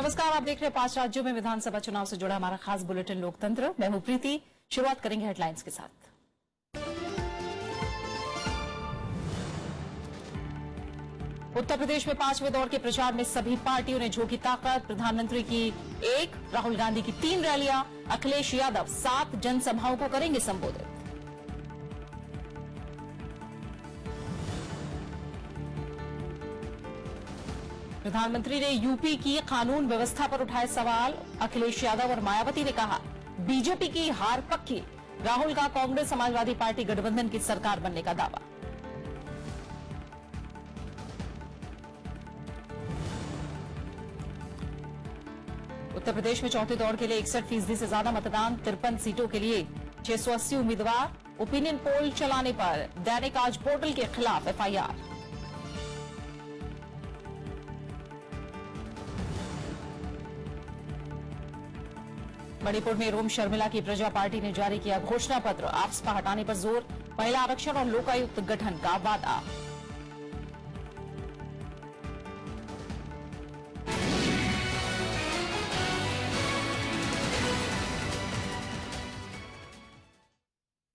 नमस्कार, आप देख रहे हैं 5 राज्यों में विधानसभा चुनाव से जुड़ा हमारा खास बुलेटिन लोकतंत्र। मैं हूं प्रीति। शुरुआत करेंगे हेडलाइंस के साथ। उत्तर प्रदेश में 5वें दौर के प्रचार में सभी पार्टियों ने झोंकी ताकत। प्रधानमंत्री की 1, राहुल गांधी की 3 रैलियां, अखिलेश यादव 7 जनसभाओं को करेंगे संबोधित। प्रधानमंत्री ने यूपी की कानून व्यवस्था पर उठाए सवाल। अखिलेश यादव और मायावती ने कहा, बीजेपी की हार पक्की। राहुल का कांग्रेस समाजवादी पार्टी गठबंधन की सरकार बनने का दावा। उत्तर प्रदेश में चौथे दौर के लिए 61% से ज्यादा मतदान। 53 सीटों के लिए 680 उम्मीदवार। ओपिनियन पोल चलाने पर दैनिक आज पोर्टल के खिलाफ एफआईआर। मणिपुर में रोम शर्मिला की प्रजा पार्टी ने जारी किया घोषणा पत्र। आफ्स्पा हटाने पर जोर। महिला आरक्षण और लोकायुक्त गठन का वादा।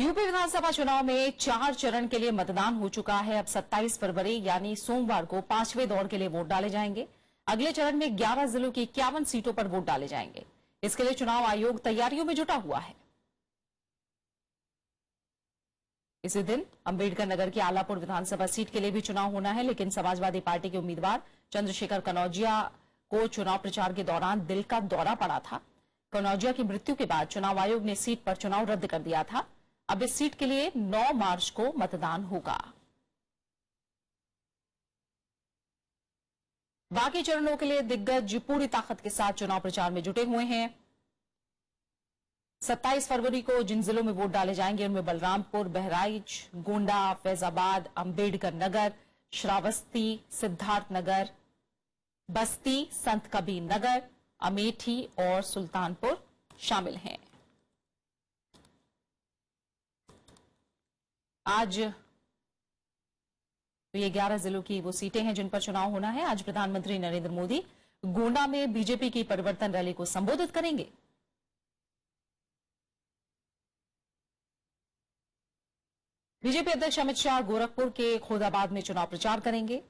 यूपी विधानसभा चुनाव में 4 चरण के लिए मतदान हो चुका है। अब 27 फरवरी यानी सोमवार को 5वें दौर के लिए वोट डाले जाएंगे। अगले चरण में 11 जिलों की 51 सीटों पर वोट डाले जाएंगे। इसके लिए चुनाव आयोग तैयारियों में जुटा हुआ है। इसी दिन अंबेडकर नगर की आलापुर विधानसभा सीट के लिए भी चुनाव होना है, लेकिन समाजवादी पार्टी के उम्मीदवार चंद्रशेखर कनौजिया को चुनाव प्रचार के दौरान दिल का दौरा पड़ा था। कनौजिया की मृत्यु के बाद चुनाव आयोग ने सीट पर चुनाव रद्द कर दिया था। अब इस सीट के लिए 9 मार्च को मतदान होगा। बाकी चरणों के लिए दिग्गज पूरी ताकत के साथ चुनाव प्रचार में जुटे हुए हैं। 27 फरवरी को जिन जिलों में वोट डाले जाएंगे उनमें बलरामपुर, बहराइच, गोंडा, फैजाबाद, अंबेडकर नगर, श्रावस्ती, सिद्धार्थनगर, बस्ती, संत कबीर नगर, अमेठी और सुल्तानपुर शामिल हैं। आज तो ये 11 जिलों की वो सीटें हैं जिन पर चुनाव होना है। आज प्रधानमंत्री नरेंद्र मोदी गोंडा में बीजेपी की परिवर्तन रैली को संबोधित करेंगे। बीजेपी अध्यक्ष अमित शाह गोरखपुर के खोदाबाद में चुनाव प्रचार करेंगे।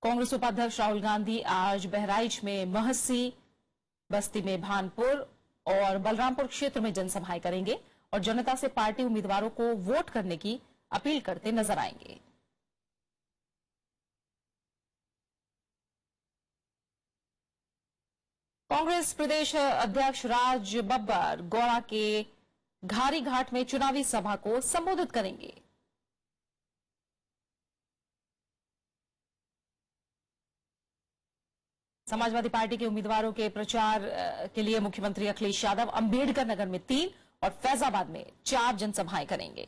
कांग्रेस उपाध्यक्ष राहुल गांधी आज बहराइच में महसी, बस्ती में भानपुर और बलरामपुर क्षेत्र में जनसभाएं करेंगे और जनता से पार्टी उम्मीदवारों को वोट करने की अपील करते नजर आएंगे। कांग्रेस प्रदेश अध्यक्ष राज बब्बर गौड़ा के घारी घाट में चुनावी सभा को संबोधित करेंगे। समाजवादी पार्टी के उम्मीदवारों के प्रचार के लिए मुख्यमंत्री अखिलेश यादव अंबेडकर नगर में 3 और फैजाबाद में 4 जनसभाएं करेंगे।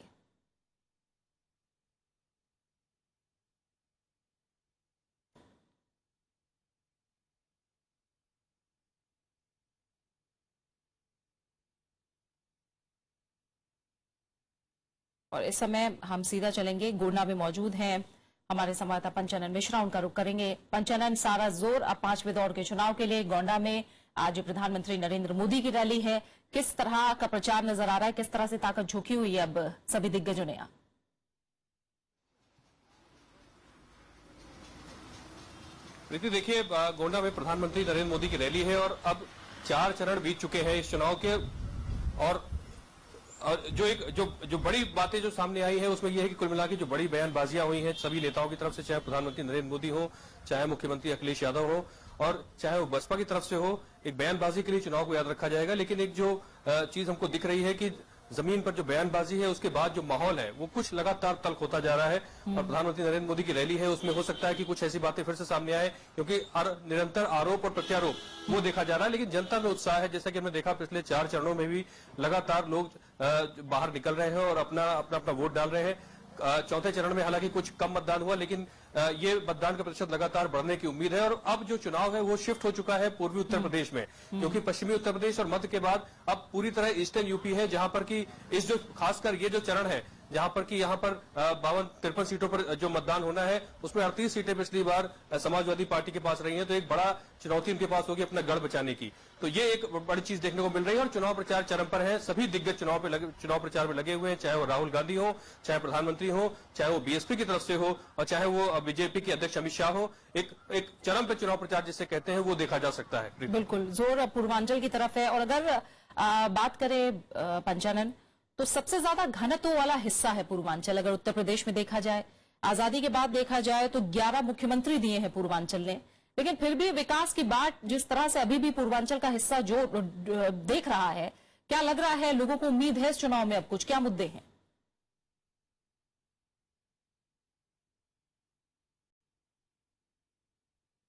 और इस समय हम सीधा चलेंगे, गोंडा में मौजूद हैं हमारे संवाददाता पंचानन मिश्रा। उनका रुख करेंगे। पंचानन, सारा जोर अब 5वें दौर के चुनाव के लिए। गोंडा में आज प्रधानमंत्री नरेंद्र मोदी की रैली है। किस तरह का प्रचार नजर आ रहा है? किस तरह से ताकत झोंकी हुई है अब सभी दिग्गजों ने? प्रीति, देखिए, गोंडा में प्रधानमंत्री नरेंद्र मोदी की रैली है और अब 4 चरण बीत चुके हैं इस चुनाव के। और जो बड़ी बातें जो सामने आई है उसमें यह है कि कुल मिला के जो बड़ी बयानबाजियां हुई हैं सभी नेताओं की तरफ से, चाहे प्रधानमंत्री नरेंद्र मोदी हो, चाहे मुख्यमंत्री अखिलेश यादव हो और चाहे वो बसपा की तरफ से हो, एक बयानबाजी के लिए चुनाव को याद रखा जाएगा। लेकिन एक जो चीज हमको दिख रही है कि जमीन पर जो बयानबाजी है उसके बाद जो माहौल है वो कुछ लगातार तल्ख होता जा रहा है। और प्रधानमंत्री नरेंद्र मोदी की रैली है उसमें हो सकता है कि कुछ ऐसी बातें फिर से सामने आए, क्योंकि निरंतर आरोप और प्रत्यारोप वो देखा जा रहा है। लेकिन जनता में उत्साह है, जैसा कि हमने देखा पिछले 4 चरणों में भी लगातार लोग बाहर निकल रहे हैं और अपना वोट डाल रहे हैं। चौथे चरण में हालांकि कुछ कम मतदान हुआ, लेकिन ये मतदान का प्रतिशत लगातार बढ़ने की उम्मीद है। और अब जो चुनाव है वो शिफ्ट हो चुका है पूर्वी उत्तर प्रदेश में, क्योंकि पश्चिमी उत्तर प्रदेश और मध्य के बाद अब पूरी तरह ईस्टर्न यूपी है, जहां पर कि इस जो खासकर ये जो चरण है जहां पर कि यहाँ पर 52-53 सीटों पर जो मतदान होना है उसमें 38 सीटें पिछली बार समाजवादी पार्टी के पास रही हैं, तो एक बड़ा चुनौती उनके पास होगी अपना गढ़ बचाने की। तो ये एक बड़ी चीज देखने को मिल रही है। और चुनाव प्रचार चरम पर है, सभी दिग्गज चुनाव प्रचार में लगे हुए हैं, चाहे वो राहुल गांधी हो, चाहे प्रधानमंत्री हो, चाहे वो बीएसपी की तरफ से हो और चाहे वो बीजेपी के अध्यक्ष अमित शाह हो। एक चरम पे चुनाव प्रचार जिसे कहते हैं वो देखा जा सकता है। बिल्कुल, जोर पूर्वांचल की तरफ है। और अगर बात करें पंचानन, तो सबसे ज्यादा घनत्व वाला हिस्सा है पूर्वांचल। अगर उत्तर प्रदेश में देखा जाए, आजादी के बाद देखा जाए तो 11 मुख्यमंत्री दिए हैं पूर्वांचल ने, लेकिन फिर भी विकास की बात जिस तरह से अभी भी पूर्वांचल का हिस्सा जो देख रहा है, क्या लग रहा है लोगों को उम्मीद है इस चुनाव में? अब कुछ क्या मुद्दे हैं?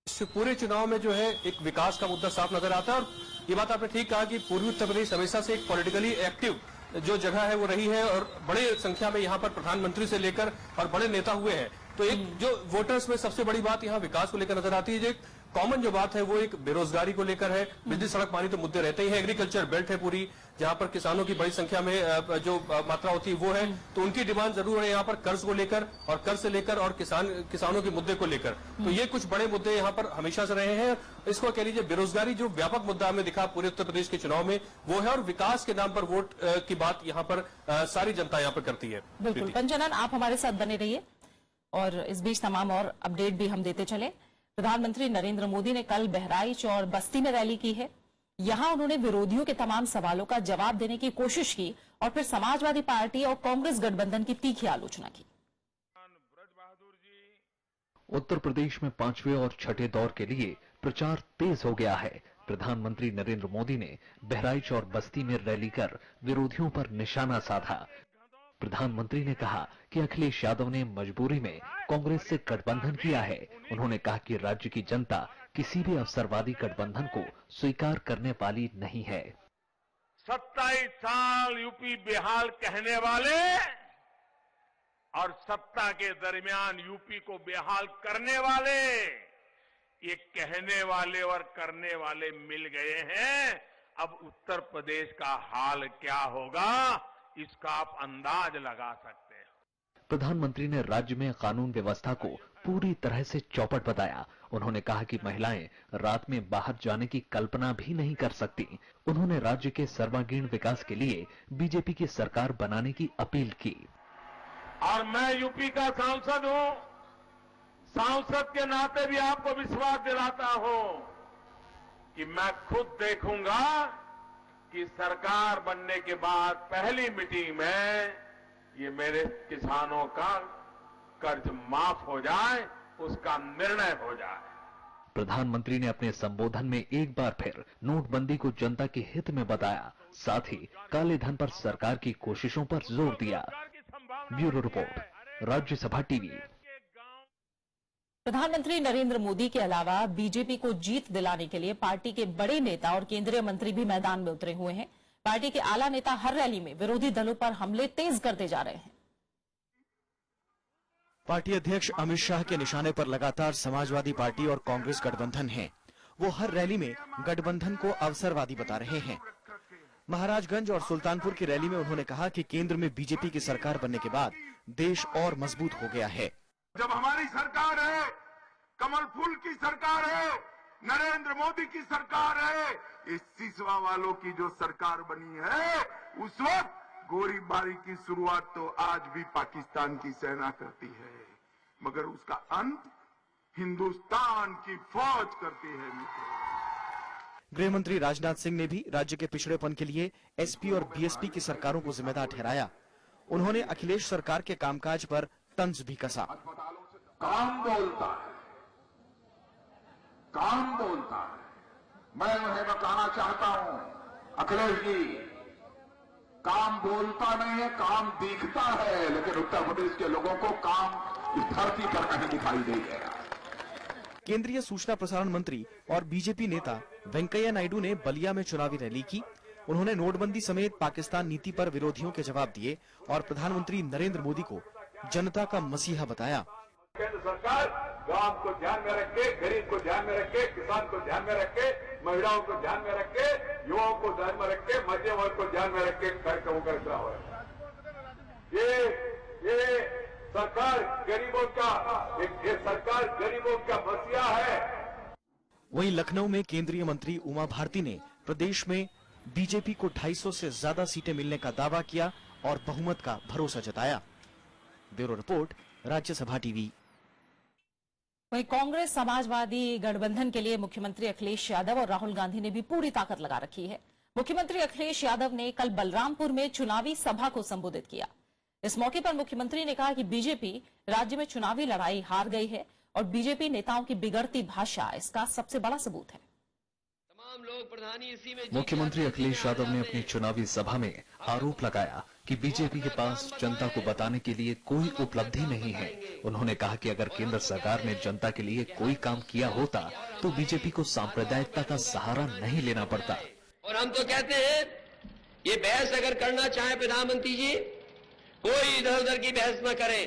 इस पूरे चुनाव में जो है एक विकास का मुद्दा साफ नजर आता है। और ये बात आपने ठीक कहा कि पूर्वी उत्तर प्रदेश हमेशा से एक पॉलिटिकली एक्टिव जो जगह है वो रही है और बड़े संख्या में यहाँ पर प्रधानमंत्री से लेकर और बड़े नेता हुए हैं। तो एक जो वोटर्स में सबसे बड़ी बात यहाँ विकास को लेकर नजर आती है। जो एक कॉमन जो बात है वो एक बेरोजगारी को लेकर है, बिजली सड़क पानी तो मुद्दे रहते ही हैं। एग्रीकल्चर बेल्ट है पूरी, जहां पर किसानों की बड़ी संख्या में जो मात्रा होती है वो है, तो उनकी डिमांड जरूर है यहाँ पर कर्ज को लेकर और कर्ज से लेकर और किसानों के मुद्दे को लेकर। तो ये कुछ बड़े मुद्दे यहाँ पर हमेशा से रहे हैं। इसको कह लीजिए बेरोजगारी जो व्यापक मुद्दा हमें दिखा पूरे उत्तर प्रदेश के चुनाव में वो है, और विकास के नाम पर वोट की बात यहाँ पर सारी जनता यहाँ पर करती है। बिल्कुल पंचानन, आप हमारे साथ बने रहिए और इस बीच तमाम और अपडेट भी हम देते चले। प्रधानमंत्री नरेंद्र मोदी ने कल बहराइच और बस्ती में रैली की है। यहां उन्होंने विरोधियों के तमाम सवालों का जवाब देने की कोशिश की और फिर समाजवादी पार्टी और कांग्रेस गठबंधन की तीखी आलोचना की। उत्तर प्रदेश में 5वें और छठे दौर के लिए प्रचार तेज हो गया है। प्रधानमंत्री नरेंद्र मोदी ने बहराइच और बस्ती में रैली कर विरोधियों पर निशाना साधा। प्रधानमंत्री ने कहा कि अखिलेश यादव ने मजबूरी में कांग्रेस से गठबंधन किया है। उन्होंने कहा कि राज्य की जनता किसी भी अवसरवादी गठबंधन को स्वीकार करने वाली नहीं है। 27 साल यूपी बेहाल कहने वाले और सत्ता के दरमियान यूपी को बेहाल करने वाले, ये कहने वाले और करने वाले मिल गए हैं। अब उत्तर प्रदेश का हाल क्या होगा इसका आप अंदाज लगा सकते हैं। प्रधानमंत्री ने राज्य में कानून व्यवस्था को पूरी तरह से चौपट बताया। उन्होंने कहा कि महिलाएं रात में बाहर जाने की कल्पना भी नहीं कर सकती। उन्होंने राज्य के सर्वांगीण विकास के लिए बीजेपी की सरकार बनाने की अपील की। और मैं यूपी का सांसद हूं, सांसद के नाते भी आपको विश्वास दिलाता हूं कि मैं खुद देखूंगा कि सरकार बनने के बाद पहली मीटिंग में ये मेरे किसानों का कर्ज माफ हो जाए, उसका निर्णय हो जाए। प्रधानमंत्री ने अपने संबोधन में एक बार फिर नोटबंदी को जनता के हित में बताया, साथ ही काले धन पर सरकार की कोशिशों पर जोर दिया। Bureau report, Rajya Sabha TV. प्रधानमंत्री नरेंद्र मोदी के अलावा बीजेपी को जीत दिलाने के लिए पार्टी के बड़े नेता और केंद्रीय मंत्री भी मैदान में उतरे हुए हैं। पार्टी के आला नेता हर रैली में विरोधी दलों पर हमले तेज करते जा रहे हैं। पार्टी अध्यक्ष अमित शाह के निशाने पर लगातार समाजवादी पार्टी और कांग्रेस गठबंधन है। वो हर रैली में गठबंधन को अवसरवादी बता रहे हैं। महाराजगंज और सुल्तानपुर की रैली में उन्होंने कहा कि केंद्र में बीजेपी की सरकार बनने के बाद देश और मजबूत हो गया है। जब हमारी सरकार है, कमल फूल की सरकार है, नरेंद्र मोदी की सरकार है, इस सिसवा वालों की जो सरकार बनी है, उस वक्त गोलीबारी की शुरुआत तो आज भी पाकिस्तान की सेना करती है, मगर उसका अंत हिंदुस्तान की फौज करती है। गृह मंत्री राजनाथ सिंह ने भी राज्य के पिछड़ेपन के लिए एसपी और बीएसपी की सरकारों को जिम्मेदार ठहराया। उन्होंने अखिलेश सरकार के कामकाज पर तंज भी कसा। काम बोलता है, काम बोलता है। मैं उन्हें बताना चाहता हूं, अखिलेश जी, काम बोलता नहीं है, काम दिखता है, लेकिन उत्तर प्रदेश के लोगों को काम इस धरती पर कहीं दिखाई नहीं दे रहा। केंद्रीय सूचना प्रसारण मंत्री और बीजेपी नेता वेंकैया नायडू ने बलिया में चुनावी रैली की। उन्होंने नोटबंदी समेत पाकिस्तान नीति पर विरोधियों के जवाब दिए और प्रधानमंत्री नरेंद्र मोदी को जनता का मसीहा बताया। केंद्र सरकार गांव को ध्यान में रख के, गरीब को ध्यान में रख के, किसान को ध्यान में रख के, महिलाओं को ध्यान में रख के, युवाओं को ध्यान में रख के, मध्यम वर्ग को ध्यान में रख के कार्यक्रमों का रहा है। ये सरकार गरीबों का ये सरकार गरीबों का बसिया है। वहीं लखनऊ में केंद्रीय मंत्री उमा भारती ने प्रदेश में बीजेपी को 250 से ज्यादा सीटें मिलने का दावा किया और बहुमत का भरोसा जताया। Bureau report, Rajya Sabha TV. वहीं कांग्रेस समाजवादी गठबंधन के लिए मुख्यमंत्री अखिलेश यादव और राहुल गांधी ने भी पूरी ताकत लगा रखी है। मुख्यमंत्री अखिलेश यादव ने कल बलरामपुर में चुनावी सभा को संबोधित किया। इस मौके पर मुख्यमंत्री ने कहा कि बीजेपी राज्य में चुनावी लड़ाई हार गई है और बीजेपी नेताओं की बिगड़ती भाषा इसका सबसे बड़ा सबूत है। मुख्यमंत्री अखिलेश यादव ने अपनी चुनावी सभा में आरोप लगाया कि बीजेपी के पास जनता को बताने के लिए कोई उपलब्धि नहीं है। उन्होंने कहा कि अगर केंद्र सरकार ने जनता के लिए कोई काम किया होता तो बीजेपी को सांप्रदायिकता का सहारा नहीं लेना पड़ता। और हम तो कहते हैं ये बहस अगर करना चाहे प्रधानमंत्री जी, कोई इधर उधर की बहस न करें।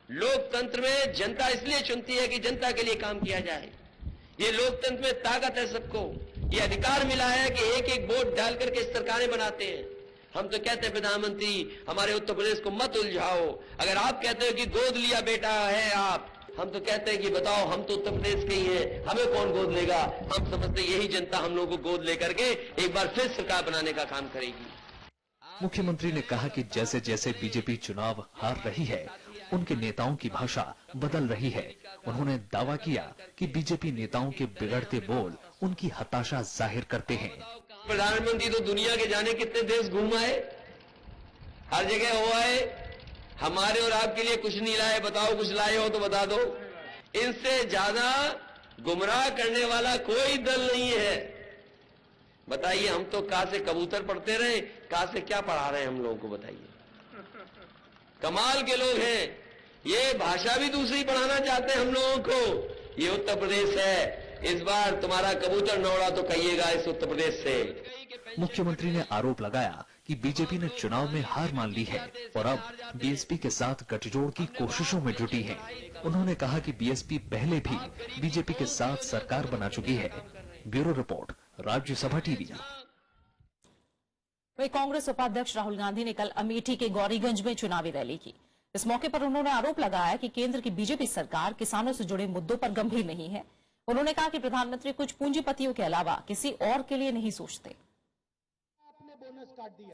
लोकतंत्र में जनता इसलिए चुनती है कि जनता के लिए काम किया जाए। ये लोकतंत्र में ताकत है सबको, ये अधिकार मिला है कि एक एक वोट डाल करके सरकारें बनाते हैं। हम तो कहते हैं प्रधानमंत्री हमारे उत्तर प्रदेश को मत उलझाओ। अगर आप कहते हो कि गोद लिया बेटा है आप, हम तो कहते हैं कि बताओ हम तो उत्तर प्रदेश के ही हैं, हमें कौन गोद लेगा। हम समझते यही जनता हम लोगों को गोद लेकर के एक बार फिर सरकार बनाने का काम करेगी। मुख्यमंत्री ने कहा कि जैसे जैसे बीजेपी चुनाव हार रही है उनके नेताओं की भाषा बदल रही है। उन्होंने दावा किया कि बीजेपी नेताओं के बिगड़ते बोल उनकी हताशा जाहिर करते हैं। प्रधानमंत्री तो दुनिया के जाने कितने देश घूम आए, हर जगह हो आए, हमारे और आपके लिए कुछ नहीं लाए। बताओ कुछ लाए हो तो बता दो। इनसे ज्यादा गुमराह करने वाला कोई दल नहीं है। बताइए, हम तो कहां से कबूतर पढ़ते रहे, कहां से क्या पढ़ा रहे हैं हम लोगों को, बताइए। कमाल के लोग हैं, ये भाषा भी दूसरी पढ़ाना चाहते हैं हम लोगों को। ये उत्तर प्रदेश है, इस बार तुम्हारा कबूतर न उड़ा तो कहिएगा इस उत्तर प्रदेश से। मुख्यमंत्री ने आरोप लगाया कि बीजेपी ने चुनाव में हार मान ली है और अब बीएसपी के साथ गठजोड़ की कोशिशों में जुटी है। उन्होंने कहा कि बीएसपी पहले भी बीजेपी के साथ सरकार बना चुकी है। Bureau report, Rajya Sabha TV. वहीं कांग्रेस उपाध्यक्ष राहुल गांधी ने कल अमेठी के गौरीगंज में चुनावी रैली की। इस मौके पर उन्होंने आरोप लगाया कि केंद्र की बीजेपी सरकार किसानों से जुड़े मुद्दों पर गंभीर नहीं है। उन्होंने कहा कि प्रधानमंत्री कुछ पूंजीपतियों के अलावा किसी और के लिए नहीं सोचते।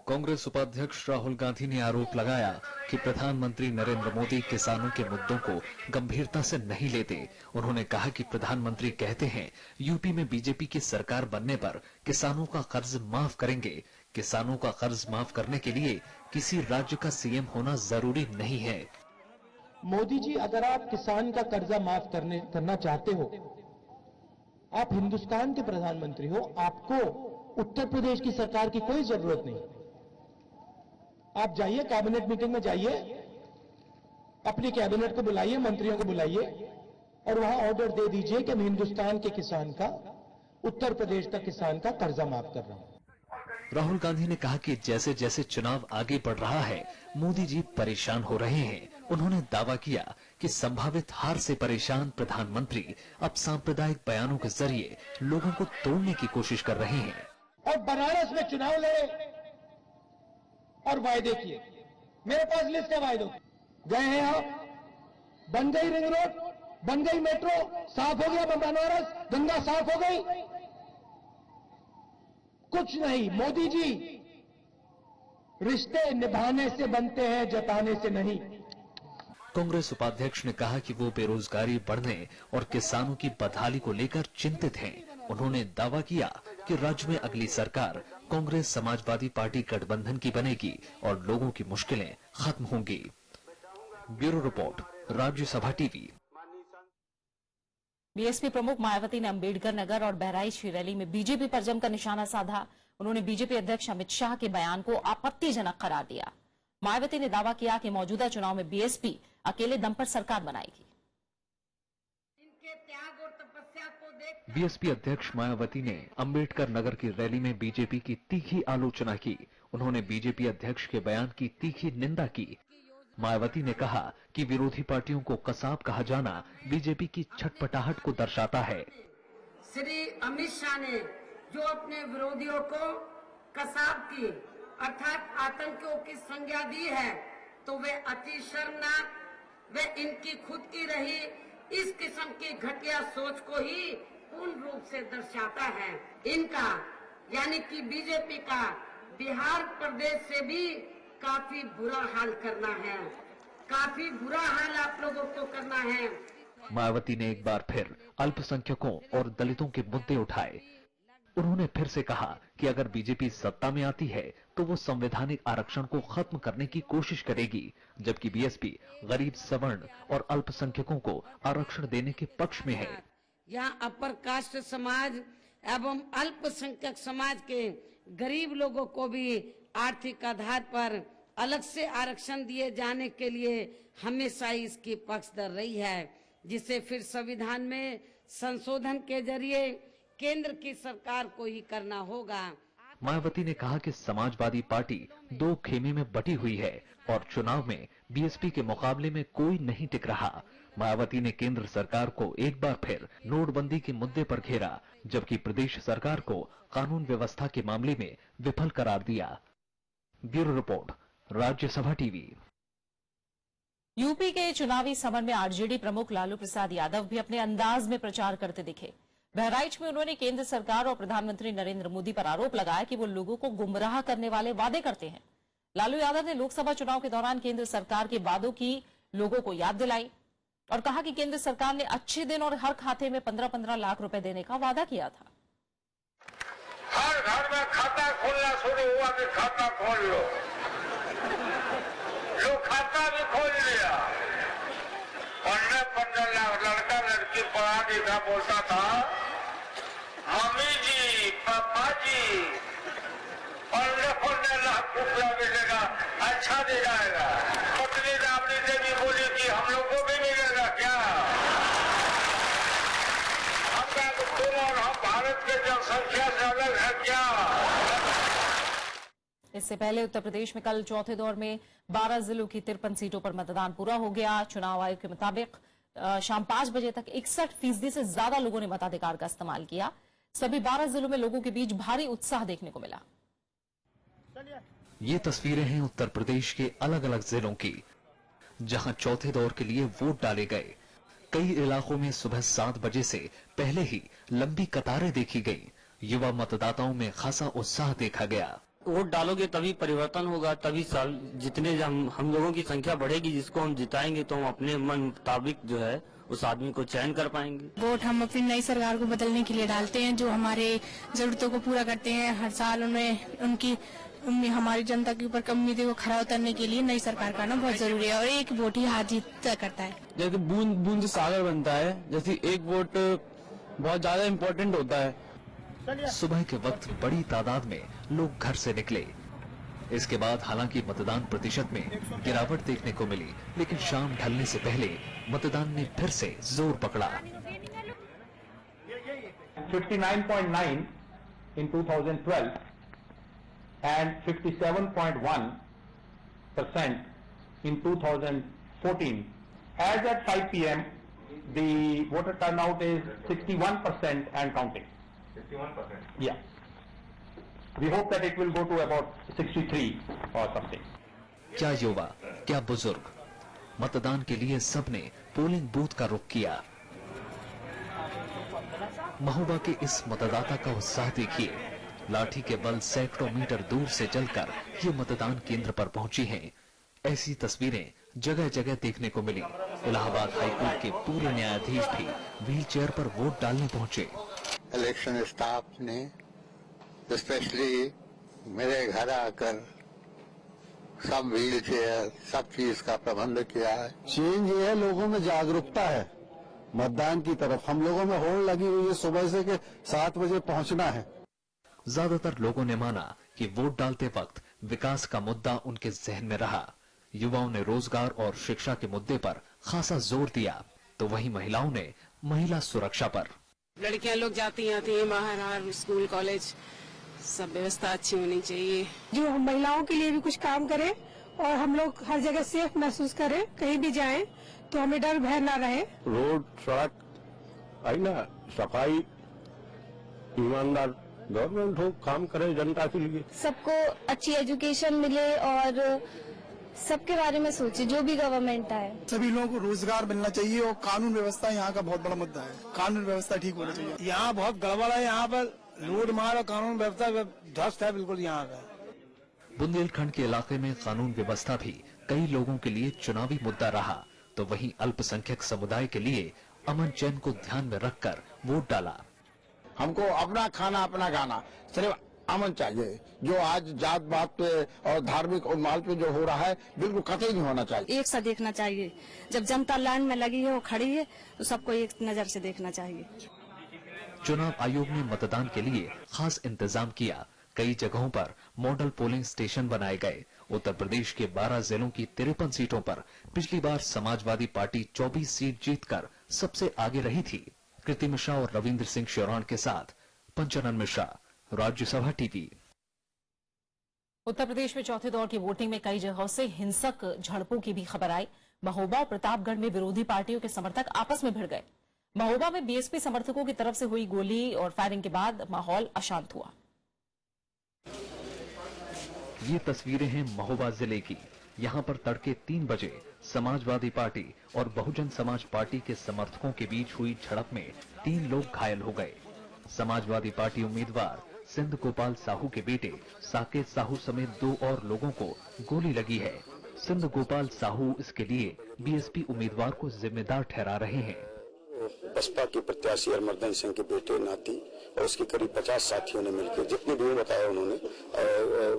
कांग्रेस उपाध्यक्ष राहुल गांधी ने आरोप लगाया कि प्रधानमंत्री नरेंद्र मोदी किसानों के मुद्दों को गंभीरता से नहीं लेते। उन्होंने कहा कि प्रधानमंत्री कहते हैं यूपी में बीजेपी की सरकार बनने पर किसानों का कर्ज माफ करेंगे। किसानों का कर्ज माफ करने के लिए किसी राज्य का सीएम होना जरूरी नहीं है। मोदी जी, अगर आप किसान का कर्जा माफ करना चाहते हो, आप हिंदुस्तान के प्रधानमंत्री हो, आपको उत्तर प्रदेश की सरकार की कोई जरूरत नहीं। आप जाइए, कैबिनेट मीटिंग में जाइए, अपनी कैबिनेट को बुलाइए, मंत्रियों को बुलाइए और वहां ऑर्डर दे दीजिए कि मैं हिंदुस्तान के किसान का, उत्तर प्रदेश का किसान का कर्जा माफ कर रहा हूं। राहुल गांधी ने कहा कि जैसे जैसे चुनाव आगे बढ़ रहा है मोदी जी परेशान हो रहे हैं। उन्होंने दावा किया कि संभावित हार से परेशान प्रधानमंत्री अब सांप्रदायिक बयानों के जरिए लोगों को तोड़ने की कोशिश कर रहे हैं। और बनारस में चुनाव लड़े और वायदे किए। मेरे पास लिस्ट है वायदों की। गए हैं आप, बन गई रिंग रोड, बन गई मेट्रो, साफ हो गया बनारस, गंगा साफ हो गई। कुछ नहीं। मोदी जी, रिश्ते निभाने से बनते हैं, जताने से नहीं। कांग्रेस उपाध्यक्ष ने कहा कि वो बेरोजगारी बढ़ने और किसानों की बदहाली को लेकर चिंतित हैं। उन्होंने दावा किया कि राज्य में अगली सरकार कांग्रेस समाजवादी पार्टी गठबंधन की बनेगी और लोगों की मुश्किलें खत्म होंगी। Bureau report, Rajya Sabha TV. BSP प्रमुख मायावती ने अंबेडकर नगर और बहराइच की रैली में बीजेपी पर जमकर निशाना साधा। उन्होंने बीजेपी अध्यक्ष अमित शाह के बयान को आपत्तिजनक करार दिया। मायावती ने दावा किया कि मौजूदा चुनाव में बीएसपी अकेले दम पर सरकार बनाएगी। बीएसपी अध्यक्ष मायावती ने अंबेडकर नगर की रैली में बीजेपी की तीखी आलोचना की। उन्होंने बीजेपी अध्यक्ष के बयान की तीखी निंदा की। मायावती ने कहा कि विरोधी पार्टियों को कसाब कहा जाना बीजेपी की छटपटाहट को दर्शाता है। श्री अमित शाह ने जो अपने विरोधियों को कसाब की अर्थात आतंकियों की संज्ञा दी है, तो वे अति शर्मनाक, वे इनकी खुद की रही इस किस्म की घटिया सोच को ही पूर्ण रूप से दर्शाता है। इनका यानी कि बीजेपी का बिहार प्रदेश से भी काफी बुरा हाल करना है, काफी बुरा हाल आप लोगों को करना है। मायावती ने एक बार फिर अल्पसंख्यकों और दलितों के मुद्दे उठाए। उन्होंने फिर से कहा कि अगर बीजेपी सत्ता में आती है तो वो संवैधानिक आरक्षण को खत्म करने की कोशिश करेगी, जबकि बीएसपी गरीब, सवर्ण और अल्पसंख्यकों को आरक्षण देने के पक्ष में है। यहाँ अपर कास्ट समाज एवं अल्पसंख्यक समाज के गरीब लोगों को भी आर्थिक आधार पर अलग से आरक्षण दिए जाने के लिए हमेशा इसकी पक्षधर रही है, जिसे फिर संविधान में संशोधन के जरिए केंद्र की सरकार को ही करना होगा। मायावती ने कहा कि समाजवादी पार्टी दो खेमे में बटी हुई है और चुनाव में बीएसपी के मुकाबले में कोई नहीं टिक रहा। मायावती ने केंद्र सरकार को एक बार फिर नोटबंदी के मुद्दे पर घेरा, जबकि प्रदेश सरकार को कानून व्यवस्था के मामले में विफल करार दिया। Bureau report, Rajya Sabha TV. UP के चुनावी समर में आरजेडी प्रमुख लालू प्रसाद यादव भी अपने अंदाज में प्रचार करते दिखे। बहराइच में उन्होंने केंद्र सरकार और प्रधानमंत्री नरेंद्र मोदी पर आरोप लगाया कि वो लोगों को गुमराह करने वाले वादे करते हैं। लालू यादव ने लोकसभा चुनाव के दौरान केंद्र सरकार के वादों की लोगों को याद दिलाई और कहा कि केंद्र सरकार ने अच्छे दिन और हर खाते में 15-15 लाख रुपए देने का वादा किया था। हर घर में खाता खोलना शुरू हुआ कि खाता खोल लो, लोग खाता भी खोल लिया। 15-15 लाख लड़का लड़की पढ़ा लिखा बोलता था, मम्मी जी, पापा जी, 15-15 लाख रुपया मिलेगा, अच्छा दे जाएगा। पत्नी राबड़ी देवी बोली कि हम लोग को भी मिलेगा क्या? हम क्या तुम और हम भारत के जनसंख्या से अलग है क्या? इससे पहले उत्तर प्रदेश में कल चौथे दौर में 12 जिलों की 53 सीटों पर मतदान पूरा हो गया। चुनाव आयोग के मुताबिक शाम 5 बजे तक 61% से ज्यादा लोगों ने मताधिकार का इस्तेमाल किया। सभी 12 जिलों में लोगों के बीच भारी उत्साह देखने को मिला। ये तस्वीरें हैं उत्तर प्रदेश के अलग अलग जिलों की, जहां चौथे दौर के लिए वोट डाले गए। कई इलाकों में सुबह 7 बजे से पहले ही लंबी कतारें देखी गई। युवा मतदाताओं में खासा उत्साह देखा गया। वोट डालोगे तभी परिवर्तन होगा, तभी जितने हम लोगों की संख्या बढ़ेगी, जिसको हम जिताएंगे तो हम अपने मन मुताबिक जो है उस आदमी को चयन कर पाएंगे। वोट हम अपनी नई सरकार को बदलने के लिए डालते हैं, जो हमारे जरूरतों को पूरा करते हैं। हर साल उनमें हमारी जनता के ऊपर उम्मीदों को खरा उतरने के लिए नई सरकार का आना बहुत जरूरी है और एक वोट ही हार जीत तय करता है। जैसे बूंद बूंद से सागर बनता है, जैसे एक वोट बहुत ज्यादा इम्पोर्टेंट होता है। सुबह के वक्त बड़ी तादाद में लोग घर से निकले। इसके बाद हालांकि मतदान प्रतिशत में गिरावट देखने को मिली, लेकिन शाम ढलने से पहले मतदान ने फिर से जोर पकड़ा। 59.9 in 2012 and 57.1% in 2014. As at 5 p.m., the voter turnout is 61% and counting. 61%? Yeah. We hope that it will go to about 63 or something. क्या युवा, क्या बुजुर्ग, मतदान के लिए सबने पोलिंग बूथ का रुख किया। महोबा के इस मतदाता का उत्साह देखिए। लाठी के बल सैकड़ों मीटर दूर से चलकर ये मतदान केंद्र पर पहुंची हैं। ऐसी तस्वीरें जगह जगह देखने को मिली। इलाहाबाद हाईकोर्ट के पूर्व न्यायाधीश भी व्हील चेयर पर वोट डालने पहुंचे। इलेक्शन स्टाफ ने स्पेशली मेरे घर आकर सब व्हील चेयर, सब चीज का प्रबंध किया है। चेंज ये है, लोगों में जागरूकता है मतदान की तरफ। हम लोगों में होड़ लगी हुई है सुबह से कि 7 बजे पहुंचना है। ज्यादातर लोगों ने माना कि वोट डालते वक्त विकास का मुद्दा उनके जहन में रहा। युवाओं ने रोजगार और शिक्षा के मुद्दे पर खासा जोर दिया, तो वहीं महिलाओं ने महिला सुरक्षा पर। लड़कियां लोग जाती आती हैं बाहर, स्कूल कॉलेज सब व्यवस्था अच्छी होनी चाहिए। जो हम महिलाओं के लिए भी कुछ काम करें और हम लोग हर जगह सेफ महसूस करें, कहीं भी जाएं तो हमें डर भय ना रहे। रोड सड़क आई ना, सफाई, ईमानदार गवर्नमेंट हो, काम करे जनता के लिए। सबको अच्छी एजुकेशन मिले और सबके बारे में सोचे जो भी गवर्नमेंट आए। सभी लोगों को रोजगार मिलना चाहिए और कानून व्यवस्था यहाँ का बहुत बड़ा मुद्दा है। कानून व्यवस्था ठीक होना चाहिए। यहाँ बहुत गड़बड़ है, यहाँ पर लूट मार और कानून व्यवस्था ध्वस्त है बिल्कुल यहाँ का। बुंदेलखंड के इलाके में कानून व्यवस्था भी कई लोगों के लिए चुनावी मुद्दा रहा, तो वहीं अल्पसंख्यक समुदाय के लिए अमन चैन को ध्यान में रखकर वोट डाला। हमको अपना खाना अपना गाना, सिर्फ अमन चाहिए। जो आज जात बात पे और धार्मिक उन्माद पे जो हो रहा है, बिल्कुल कतई नहीं होना चाहिए। एक सा देखना चाहिए। जब जनता लाइन में लगी है, वो खड़ी है, तो सबको एक नजर से देखना चाहिए। चुनाव आयोग ने मतदान के लिए खास इंतजाम किया। कई जगहों पर मॉडल पोलिंग स्टेशन बनाए गए। उत्तर प्रदेश के 12 जिलों की 53 सीटों पर पिछली बार समाजवादी पार्टी 24 सीट जीतकर सबसे आगे रही थी। कृति मिश्रा और रविंद्र सिंह शेरौन के साथ पंचानन मिश्रा, राज्यसभा टीवी। उत्तर प्रदेश में चौथे दौर की वोटिंग में कई जगहों से हिंसक झड़पों की भी खबर आई। महोबा और प्रतापगढ़ में विरोधी पार्टियों के समर्थक आपस में भिड़ गए। महोबा में बीएसपी समर्थकों की तरफ से हुई गोली और फायरिंग के बाद माहौल अशांत हुआ। ये तस्वीरें हैं महोबा जिले की। यहाँ पर तड़के 3 बजे समाजवादी पार्टी और बहुजन समाज पार्टी के समर्थकों के बीच हुई झड़प में 3 लोग घायल हो गए। समाजवादी पार्टी उम्मीदवार सिंध गोपाल साहू के बेटे साकेत साहू समेत 2 और लोगों को गोली लगी है। सिंध गोपाल साहू इसके लिए बीएसपी उम्मीदवार को जिम्मेदार ठहरा रहे हैं। बसपा के प्रत्याशी हरमर्दन सिंह के बेटे नाती और उसके करीब 50 साथियों ने मिलकर, जितने भी बताया उन्होंने,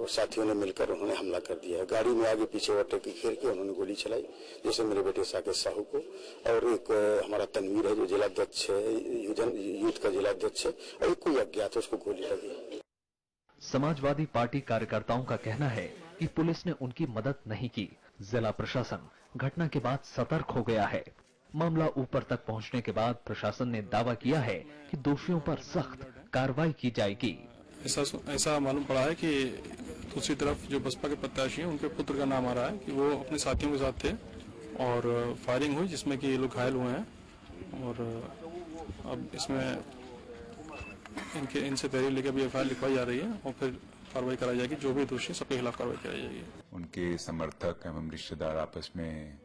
साथियों ने मिलकर उन्होंने हमला कर दिया। गाड़ी में आगे पीछे ओवरटेक घेर के उन्होंने गोली चलाई, जैसे मेरे बेटे साकेत साहू को, और एक हमारा तनवीर है जो जिलाध्यक्ष है, यूथ का जिलाध्यक्ष है, और एक कोई अज्ञात है, उसको गोली लगी। समाजवादी पार्टी कार्यकर्ताओं का कहना है कि पुलिस ने उनकी मदद नहीं की। जिला प्रशासन घटना के बाद सतर्क हो गया है। मामला ऊपर तक पहुंचने के बाद प्रशासन ने दावा किया है कि दोषियों पर सख्त कार्रवाई की जाएगी। ऐसा मालूम पड़ा है कि दूसरी तरफ जो बसपा के प्रत्याशी हैं, उनके पुत्र का नाम आ रहा है कि वो अपने साथियों के साथ थे और फायरिंग हुई, जिसमें कि ये लोग घायल हुए हैं। और अब इसमें इनसे तहरीर लेकर भी एफआईआर लिखवाई जा रही है और फिर कार्रवाई कराई जाएगी। जो भी दोषी सबके खिलाफ कार्रवाई कराई जाएगी। उनके समर्थक एवं रिश्तेदार आपस में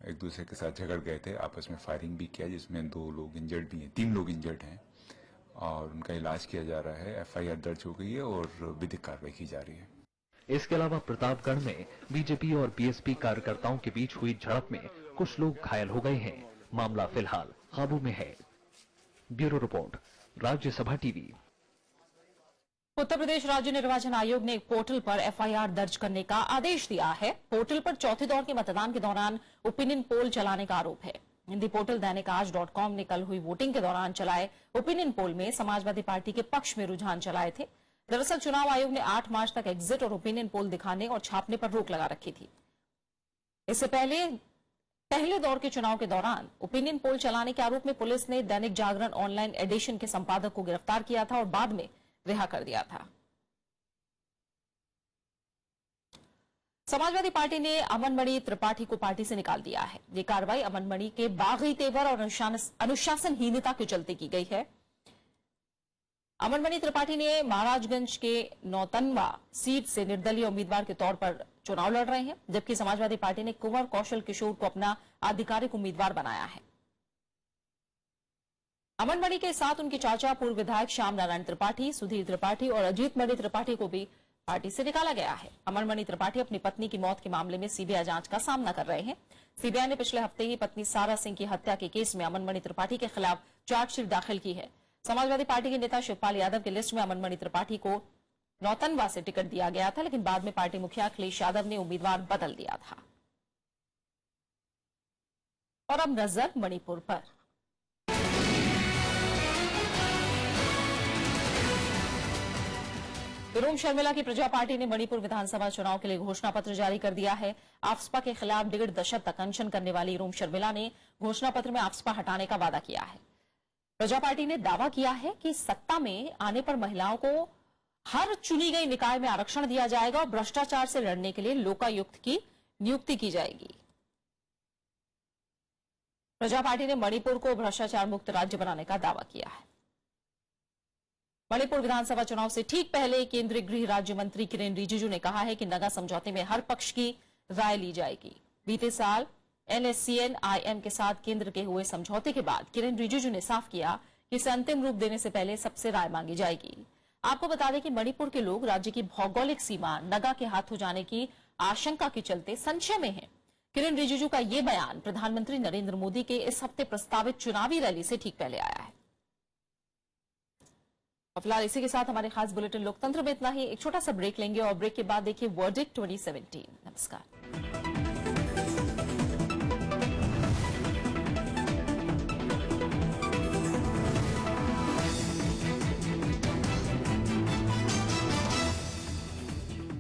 एक दूसरे के साथ झगड़ गए थे, आपस में फायरिंग भी किया, जिसमें 2 लोग इंजर्ड भी हैं, 3 लोग इंजर्ड हैं और उनका इलाज किया जा रहा है। एफआईआर दर्ज हो गई है और विधिक कार्रवाई की जा रही है। इसके अलावा प्रतापगढ़ में बीजेपी और बीएसपी कार्यकर्ताओं के बीच हुई झड़प में कुछ लोग घायल हो गए हैं। मामला फिलहाल काबू में है। Bureau report, Rajya Sabha TV. Uttar Pradesh राज्य निर्वाचन आयोग ने एक पोर्टल पर एफआईआर दर्ज करने का आदेश दिया है। पोर्टल पर चौथे दौर के मतदान के दौरान ओपिनियन पोल चलाने का आरोप है। हिंदी पोर्टल दैनिक आज.com ने कल हुई वोटिंग के दौरान चलाए ओपिनियन पोल में समाजवादी पार्टी के पक्ष में रुझान चलाए थे। दरअसल चुनाव आयोग ने 8 मार्च तक एग्जिट और ओपिनियन पोल दिखाने और छापने पर रोक लगा रखी थी। इससे पहले दौर के चुनाव के दौरान ओपिनियन पोल चलाने के आरोप में पुलिस ने दैनिक जागरण ऑनलाइन एडिशन के संपादक को गिरफ्तार किया था और बाद में रिहा कर दिया था। समाजवादी पार्टी ने अमनमणि त्रिपाठी को पार्टी से निकाल दिया है। ये कार्रवाई अमनमणि के बागी तेवर और अनुशासनहीनता के चलते की गई है। अमनमणि त्रिपाठी ने महाराजगंज के नौतनवा सीट से निर्दलीय उम्मीदवार के तौर पर चुनाव लड़ रहे हैं, जबकि समाजवादी पार्टी ने कुंवर कौशल किशोर को अपना आधिकारिक उम्मीदवार बनाया है। अमनमणि के साथ उनके चाचा पूर्व विधायक श्याम नारायण त्रिपाठी, सुधीर त्रिपाठी और अजीत मणि त्रिपाठी को भी पार्टी से निकाला गया है। अमनमणि त्रिपाठी अपनी पत्नी की मौत के मामले में सीबीआई जांच का सामना कर रहे हैं। सीबीआई ने पिछले हफ्ते ही पत्नी सारा सिंह की हत्या के केस में अमनमणि त्रिपाठी के खिलाफ चार्जशीट दाखिल की है। समाजवादी पार्टी के नेता शिवपाल यादव की लिस्ट में अमनमणि त्रिपाठी को नौतनवा से टिकट दिया गया था, लेकिन बाद में पार्टी मुखिया अखिलेश यादव ने उम्मीदवार बदल दिया था। और अब नजर मणिपुर पर। रोम शर्मिला की प्रजा पार्टी ने मणिपुर विधानसभा चुनाव के लिए घोषणा पत्र जारी कर दिया है। आफ्सपा के खिलाफ 1.5 दशक तक अनशन करने वाली रोम शर्मिला ने घोषणा पत्र में आफ्सपा हटाने का वादा किया है। प्रजा पार्टी ने दावा किया है कि सत्ता में आने पर महिलाओं को हर चुनी गई निकाय में आरक्षण दिया जाएगा और भ्रष्टाचार से लड़ने के लिए लोकायुक्त की नियुक्ति की जाएगी। प्रजा पार्टी ने मणिपुर को भ्रष्टाचार मुक्त राज्य बनाने का दावा किया है। मणिपुर विधानसभा चुनाव से ठीक पहले केंद्रीय गृह राज्य मंत्री किरेन रिजिजू ने कहा है कि नगा समझौते में हर पक्ष की राय ली जाएगी। बीते साल NSCN-IM के साथ केंद्र के हुए समझौते के बाद किरेन रिजिजू ने साफ किया कि इसे अंतिम रूप देने से पहले सबसे राय मांगी जाएगी। आपको बता दें कि मणिपुर के लोग राज्य की भौगोलिक सीमा नगा के हाथ हो जाने की आशंका के चलते संशय में हैं। किरेन रिजिजू का ये बयान प्रधानमंत्री नरेंद्र मोदी के इस हफ्ते प्रस्तावित चुनावी रैली से ठीक पहले आया है। और फिलहाल इसी के साथ हमारे खास बुलेटिन लोकतंत्र में इतना ही। एक छोटा सा ब्रेक लेंगे और ब्रेक के बाद देखिए वर्डिक्ट 2017। नमस्कार।